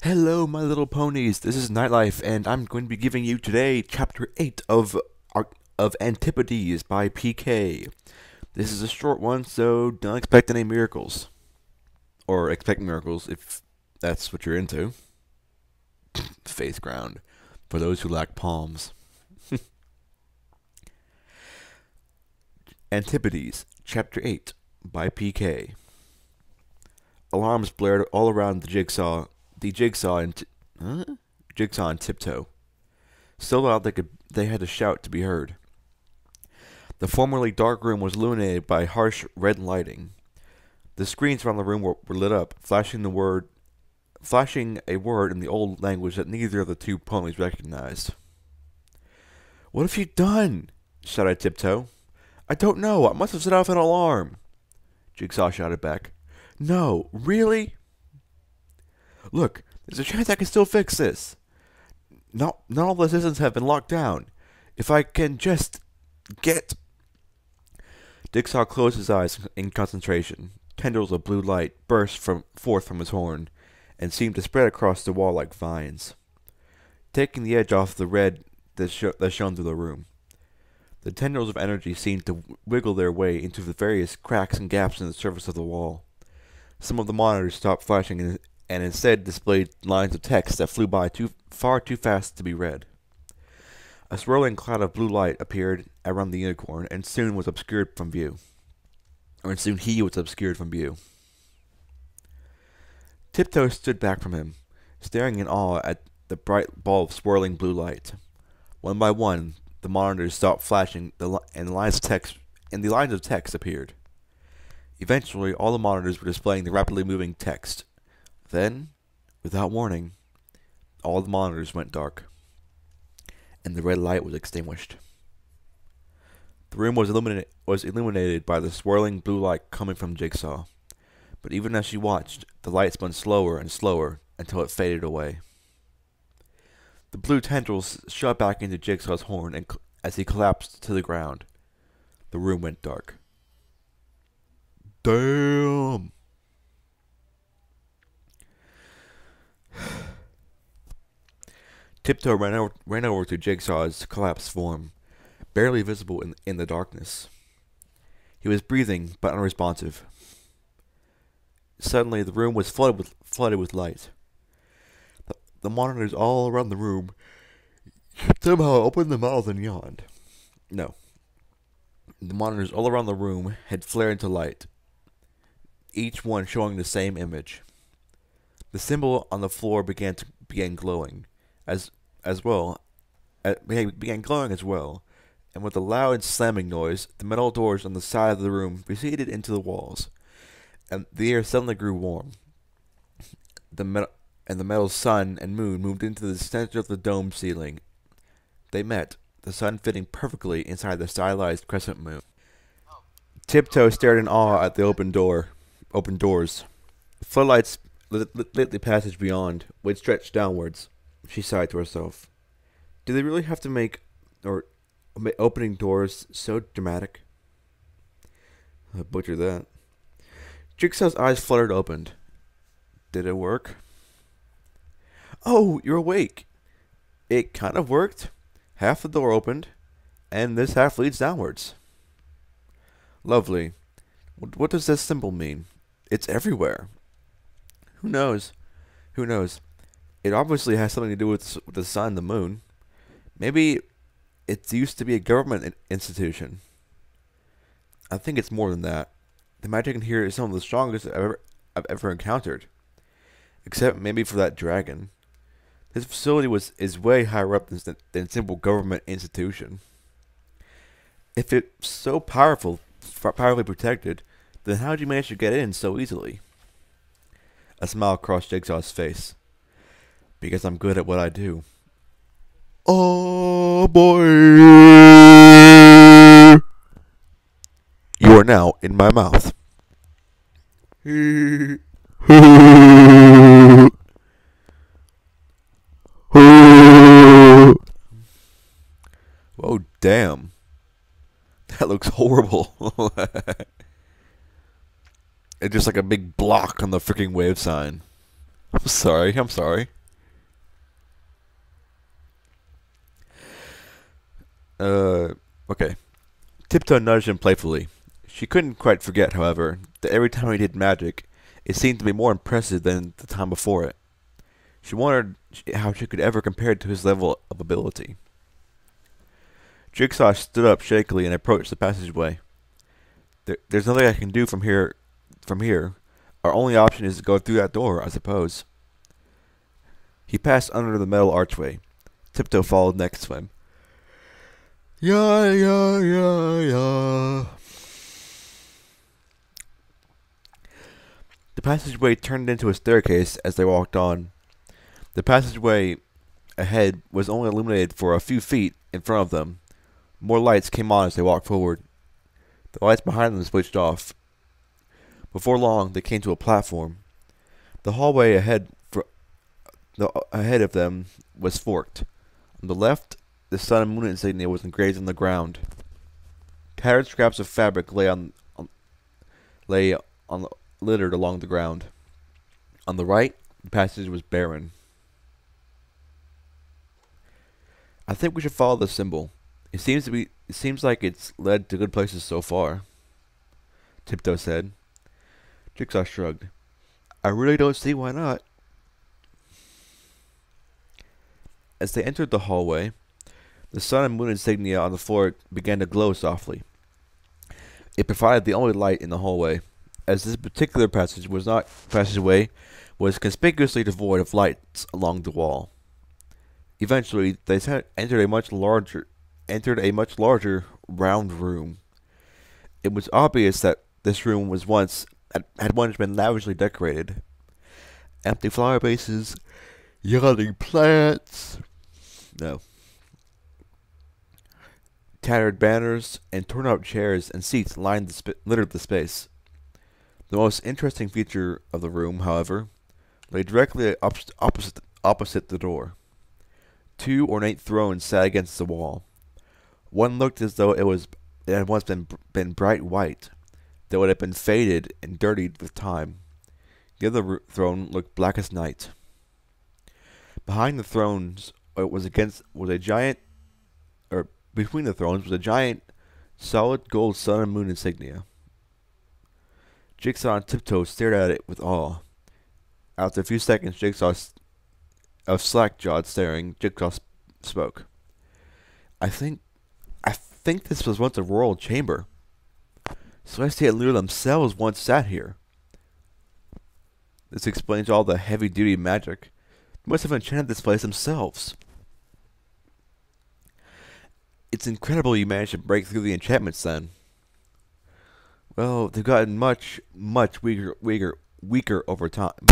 Hello, my little ponies. This is Nightlife, and I'm going to be giving you today Chapter 8 of Antipodes by PK. This is a short one, so don't expect any miracles. Or expect miracles if that's what you're into. Faith ground. For those who lack palms. Antipodes, Chapter 8 by PK. Alarms blared all around Jigsaw and Tiptoe, so loud they had to shout to be heard. The formerly dark room was illuminated by harsh red lighting. The screens around the room were lit up, flashing a word in the old language that neither of the two ponies recognized. "What have you done?" shouted Tiptoe. "I don't know. I must have set off an alarm." Jigsaw shouted back. "No, really?" "Look, there's a chance I can still fix this. Not all the systems have been locked down. If I can just get..." Jigsaw closed his eyes in concentration. Tendrils of blue light burst forth from his horn, and seemed to spread across the wall like vines, taking the edge off the red that shone through the room. The tendrils of energy seemed to wiggle their way into the various cracks and gaps in the surface of the wall. Some of the monitors stopped flashing and instead displayed lines of text that flew by far too fast to be read. A swirling cloud of blue light appeared around the unicorn, and soon he was obscured from view. Tiptoe stood back from him, staring in awe at the bright ball of swirling blue light. One by one, the monitors stopped flashing, and the lines of text appeared. Eventually, all the monitors were displaying the rapidly moving text. Then, without warning, all the monitors went dark, and the red light was extinguished. The room was illuminated by the swirling blue light coming from Jigsaw, but even as she watched, the light spun slower and slower until it faded away. The blue tendrils shot back into Jigsaw's horn, and as he collapsed to the ground, the room went dark. Damn! Tiptoe ran over to Jigsaw's collapsed form, barely visible in the darkness. He was breathing, but unresponsive. Suddenly, the room was flooded with light. The monitors all around the room somehow opened their mouths and yawned. No. The monitors all around the room had flared into light, each one showing the same image. The symbol on the floor began glowing as well, and with a loud slamming noise, the metal doors on the side of the room receded into the walls, and the air suddenly grew warm. The metal sun and moon moved into the center of the dome ceiling. They met, the sun fitting perfectly inside the stylized crescent moon. Tiptoe stared in awe at the open doors. Floodlights lit the passage beyond, which stretched downwards. She sighed to herself. Do they really have to make opening doors so dramatic? I butchered that. Jigsaw's eyes fluttered open. Did it work? "Oh, you're awake." "It kind of worked. Half the door opened, and this half leads downwards." "Lovely. What does this symbol mean? It's everywhere." Who knows? It obviously has something to do with the sun and the moon. Maybe it used to be a government institution. I think it's more than that. The magic in here is some of the strongest I've ever encountered. Except maybe for that dragon. This facility is way higher up than a simple government institution. If it's so powerfully protected, then how did you manage to get in so easily? A smile crossed Jigsaw's face. Because I'm good at what I do. Oh boy! You are now in my mouth. Oh damn. That looks horrible. It's just like a big block on the freaking wave sign. I'm sorry, I'm sorry. Uh, okay. Tiptoe nudged him playfully. She couldn't quite forget, however, that every time he did magic, it seemed to be more impressive than the time before it. She wondered how she could ever compare it to his level of ability. Jigsaw stood up shakily and approached the passageway. There's nothing I can do from here. From here, our only option is to go through that door, I suppose. He passed under the metal archway. Tiptoe followed next to him. Yeah, yeah, yeah, yeah. The passageway turned into a staircase as they walked on. The passageway ahead was only illuminated for a few feet in front of them. More lights came on as they walked forward. The lights behind them switched off. Before long, they came to a platform. The hallway ahead of them was forked. On the left, the sun and moon insignia was engraved on the ground. Tattered scraps of fabric lay littered along the ground. On the right, the passage was barren. I think we should follow the symbol. It seems like it's led to good places so far, Tiptoe said. Jigsaw shrugged. I really don't see why not. As they entered the hallway, the sun and moon insignia on the floor began to glow softly. It provided the only light in the hallway, as this particular passageway was conspicuously devoid of lights along the wall. Eventually, they entered a much larger round room. It was obvious that this room had once been lavishly decorated. Empty flower vases, yawning plants. No. Tattered banners and torn-out chairs and seats littered the space. The most interesting feature of the room, however, lay directly opposite the door. Two ornate thrones sat against the wall. One looked as though it had once been bright white, though it had been faded and dirtied with time. The other throne looked black as night. Behind the thrones between the thrones was a giant, solid gold sun and moon insignia. Jigsaw and Tiptoe stared at it with awe. After a few seconds, of slack-jawed staring, Jigsaw spoke. I think this was once a royal chamber. Celestia and Luna themselves once sat here. This explains all the heavy-duty magic. They must have enchanted this place themselves. It's incredible you managed to break through the enchantments then. Well, they've gotten much weaker over time.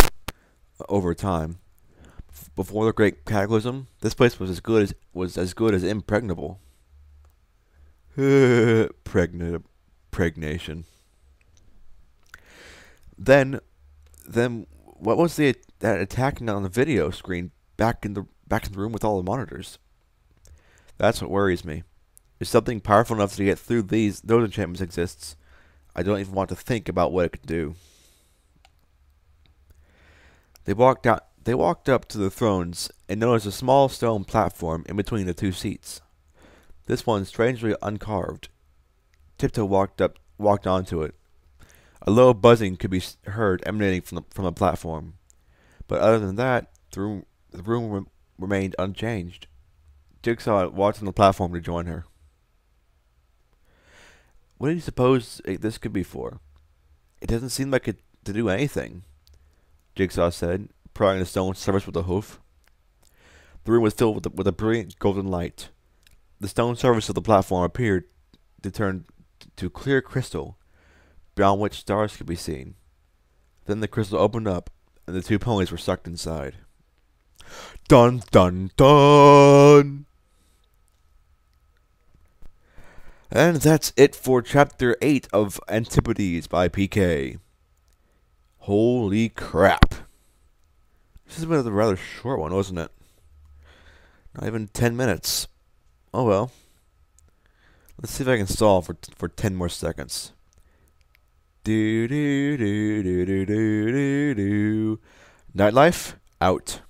Before the Great Cataclysm, this place was as good as impregnable. Pregnation. Then, what was that attacking on the video screen back in the room with all the monitors? That's what worries me. If something powerful enough to get through those enchantments exists, I don't even want to think about what it could do. They walked up to the thrones and noticed a small stone platform in between the two seats. This one strangely uncarved. Tiptoe walked onto it. A low buzzing could be heard emanating from the platform, but other than that, the room remained unchanged. Jigsaw walked on the platform to join her. What do you suppose this could be for? It doesn't seem like it to do anything, Jigsaw said, prodding the stone surface with a hoof. The room was filled with a brilliant golden light. The stone surface of the platform appeared to turn to clear crystal, beyond which stars could be seen. Then the crystal opened up, and the two ponies were sucked inside. Dun dun dun! And that's it for Chapter 8 of Antipodes by PK. Holy crap. This has been a rather short one, wasn't it? Not even 10 minutes. Oh well. Let's see if I can stall for 10 more seconds. Do do do do do do do do. Nightlife, out.